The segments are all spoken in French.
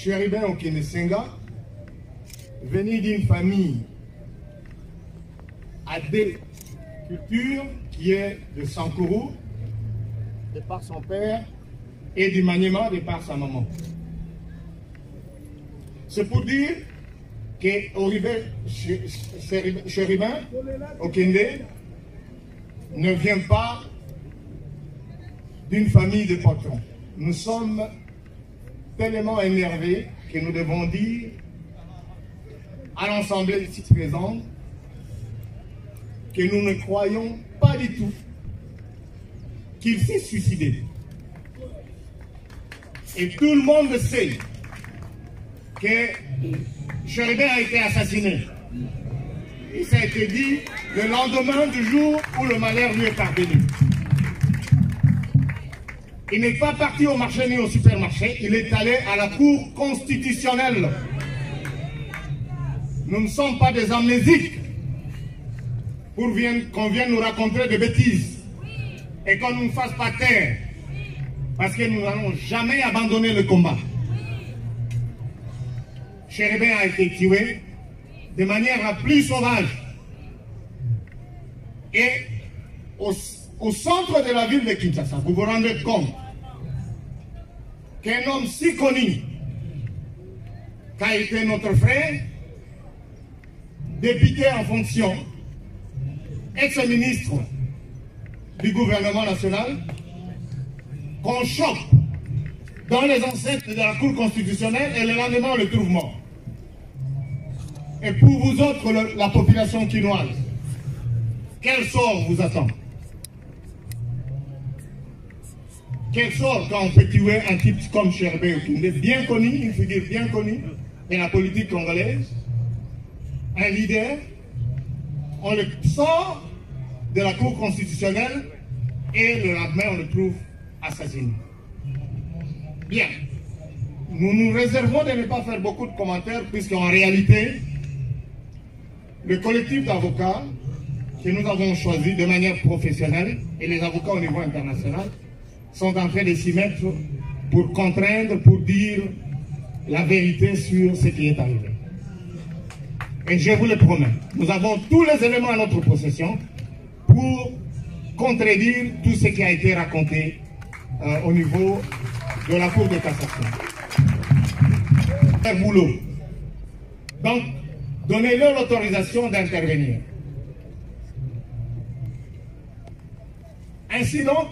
Chéribin Okenesenga, venu d'une famille à des cultures qui est de Sankourou, de par son père, et du Maniema, de par sa maman. C'est pour dire que Chéribin Okende ne vient pas d'une famille de patrons. Nous sommes tellement énervés que nous devons dire à l'Assemblée ici présente que nous ne croyons pas du tout qu'il s'est suicidé. Et tout le monde sait que Chéribin a été assassiné. Et ça a été dit le lendemain du jour où le malheur lui est parvenu. Il n'est pas parti au marché ni au supermarché, il est allé à la Cour constitutionnelle. Nous ne sommes pas des amnésiques pour qu'on vienne nous raconter des bêtises et qu'on ne nous fasse pas taire, parce que nous n'allons jamais abandonner le combat. Chéribin a été tué de manière la plus sauvage. Et au centre de la ville de Kinshasa, vous vous rendez compte qu'un homme si connu qu'a été notre frère, député en fonction, ex-ministre du gouvernement national, qu'on chope dans les ancêtres de la Cour constitutionnelle et le lendemain on le trouve mort. Et pour vous autres, la population quinoise, quel sort vous attend? Quel sort quand on peut tuer un type comme Chéribin Okende, bien connu, une figure bien connue de la politique congolaise, un leader, on le sort de la Cour constitutionnelle et le lendemain on le trouve assassiné. Bien, nous nous réservons de ne pas faire beaucoup de commentaires puisqu'en réalité, le collectif d'avocats que nous avons choisi de manière professionnelle et les avocats au niveau international sont en train de s'y mettre pour contraindre, pour dire la vérité sur ce qui est arrivé. Et je vous le promets, nous avons tous les éléments à notre possession pour contredire tout ce qui a été raconté au niveau de la Cour de cassation. Un boulot. Donc, donnez-leur l'autorisation d'intervenir. Ainsi donc,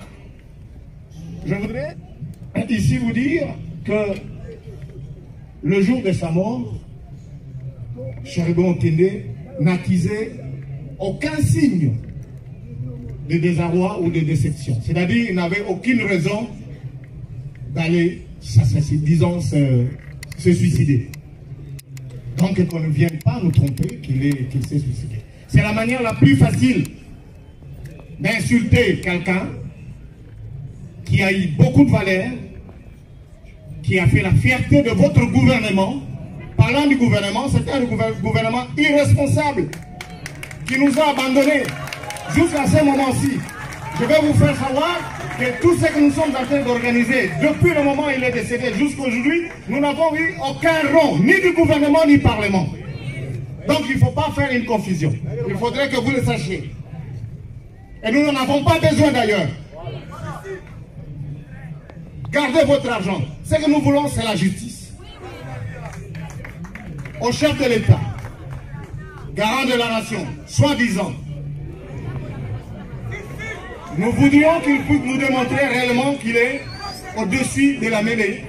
je voudrais ici vous dire que le jour de sa mort, Chéribin Okende n'accusait aucun signe de désarroi ou de déception. C'est-à-dire qu'il n'avait aucune raison d'aller s'assassiner, disons, se suicider. Donc qu'on ne vienne pas nous tromper qu'il s'est suicidé. C'est la manière la plus facile d'insulter quelqu'un qui a eu beaucoup de valeur, qui a fait la fierté de votre gouvernement. Parlant du gouvernement, c'était un gouvernement irresponsable qui nous a abandonnés jusqu'à ce moment-ci. Je vais vous faire savoir que tout ce que nous sommes en train d'organiser, depuis le moment où il est décédé jusqu'à aujourd'hui, nous n'avons eu aucun rang, ni du gouvernement, ni du Parlement. Donc il ne faut pas faire une confusion. Il faudrait que vous le sachiez. Et nous n'en avons pas besoin d'ailleurs. Gardez votre argent. Ce que nous voulons, c'est la justice. Au chef de l'État, garant de la nation, soi-disant, nous voudrions qu'il puisse nous démontrer réellement qu'il est au-dessus de la mêlée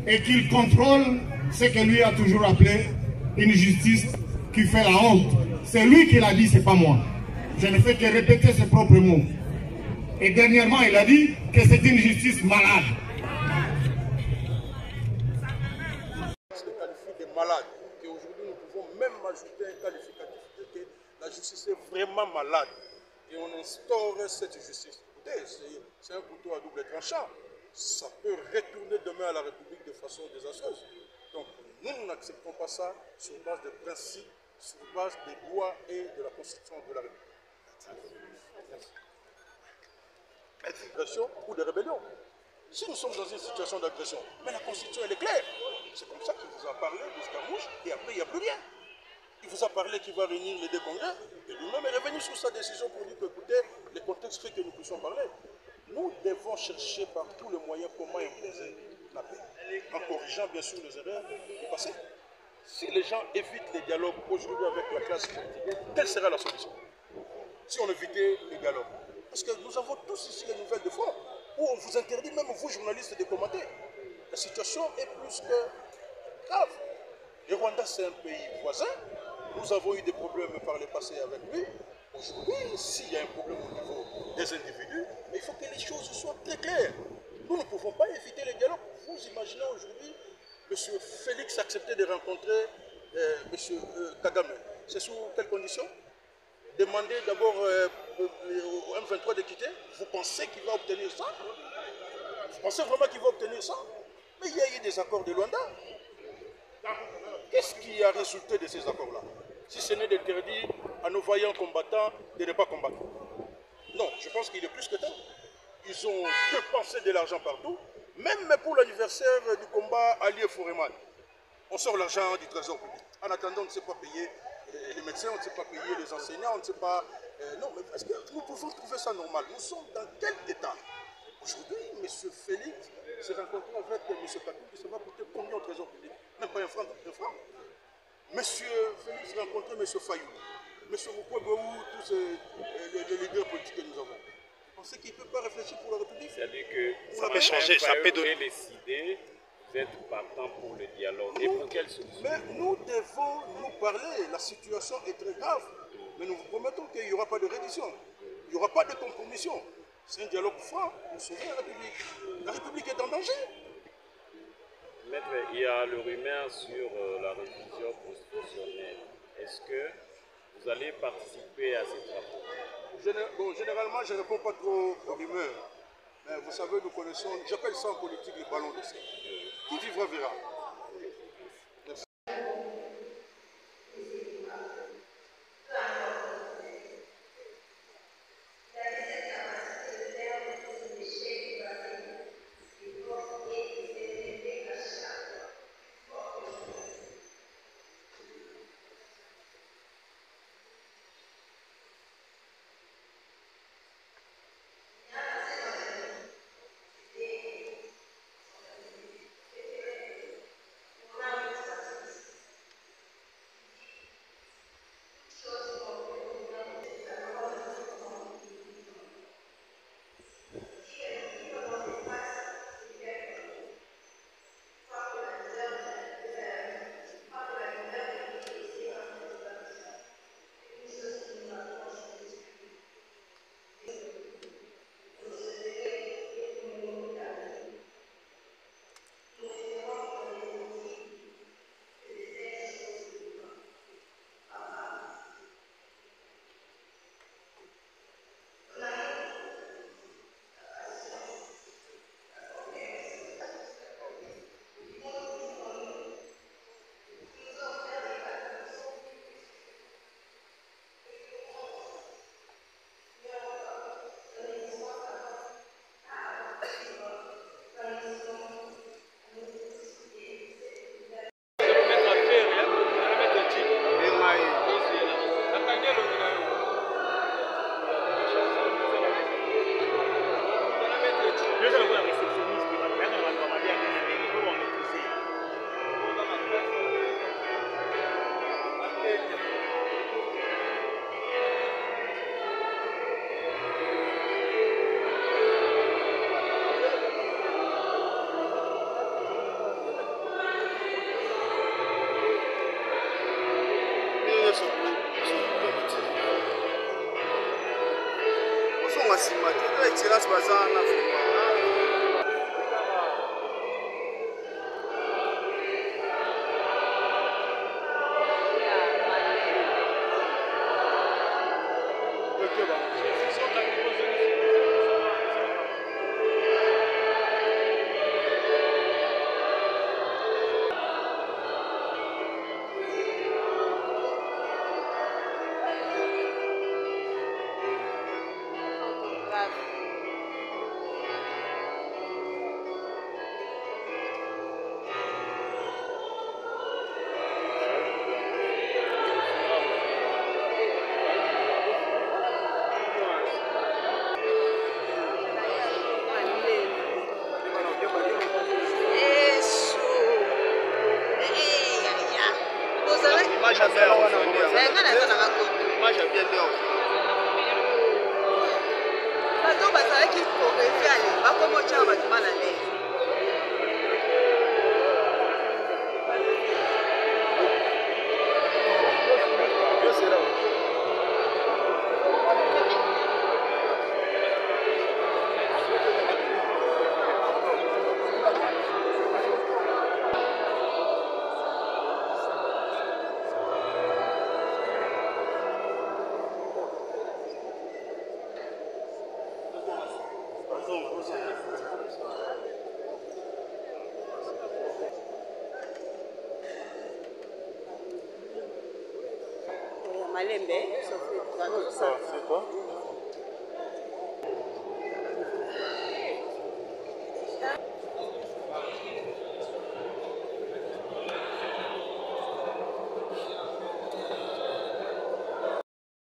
et qu'il contrôle ce que lui a toujours appelé une justice qui fait la honte. C'est lui qui l'a dit, c'est pas moi. Je ne fais que répéter ses propres mots. Et dernièrement, il a dit que c'est une justice malade. C'est qualifié de malade. Et aujourd'hui, nous pouvons même ajouter un qualificatif que la justice est vraiment malade. Et on instaure cette justice. Écoutez, c'est un couteau à double tranchant. Ça peut retourner demain à la République de façon désastreuse. Donc, nous n'acceptons pas ça sur base de principes, sur base des lois et de la Constitution de la République. D'agression ou de rébellion. Si nous sommes dans une situation d'agression, mais la Constitution elle est claire. C'est comme ça qu'il vous a parlé de Skamouche, et après il n'y a plus rien. Il vous a parlé qu'il va réunir les deux congrès, et lui-même est revenu sur sa décision pour dire que, écoutez, les contextes fait que nous puissions parler. Nous devons chercher par tous les moyens comment imposer la paix, en corrigeant bien sûr les erreurs du passé. Si les gens évitent les dialogues aujourd'hui avec la classe politique, quelle sera la solution? Si on évitait les dialogues. Parce que nous avons tous ici les nouvelles de fois, où on vous interdit, même vous journalistes, de commenter. La situation est plus que grave. Le Rwanda, c'est un pays voisin. Nous avons eu des problèmes par le passé avec lui. Aujourd'hui, s'il y a un problème au niveau des individus, mais il faut que les choses soient très claires. Nous ne pouvons pas éviter les dialogues. Vous imaginez aujourd'hui, M. Félix accepter de rencontrer M. Kagame. C'est sous quelles conditions? Demander d'abord au M23 de quitter. Vous pensez qu'il va obtenir ça? Vous pensez vraiment qu'il va obtenir ça? Mais il y a eu des accords de Luanda. Qu'est-ce qui a résulté de ces accords-là? Si ce n'est d'interdire à nos vaillants combattants de ne pas combattre. Non, je pense qu'il est plus que temps. Ils ont dépensé de l'argent partout, même pour l'anniversaire du combat allié Foreman. On sort l'argent du trésor public. En attendant, on ne sait pas payer les médecins, on ne sait pas payer les enseignants, on ne sait pas... non, mais est-ce que nous pouvons trouver ça normal? Nous sommes dans quel état? Aujourd'hui, M. Félix s'est rencontré avec M. Katou, qui ça va coûter combien au trésor public? Même pas un franc, M. Félix a rencontré M. Fayou, M. Moukouabou, tous les leaders politiques que nous avons. Vous pensez qu'il ne peut pas réfléchir pour la République? C'est-à-dire que ça peut changer, ça peut donner les idées, vous êtes partant pour le dialogue. Et pour quelle solution? Mais nous devons nous parler. La situation est très grave. Mais nous vous promettons qu'il n'y aura pas de reddition. Il n'y aura pas de compromission. C'est un dialogue franc pour sauver la République. La République est en danger. Maître, il y a le rumeur sur la révision constitutionnelle. Est-ce que vous allez participer à ces travaux? Bon, généralement, je ne réponds pas trop aux rumeurs. Mais vous savez, nous connaissons, j'appelle ça en politique le ballon de sel. Qui vivra verra. Merci. Excellence Bazana. bien dehors. Bato bazalaki progresser ale bakomotyaka bato bana lere Malembe, Sophie, c'est toi?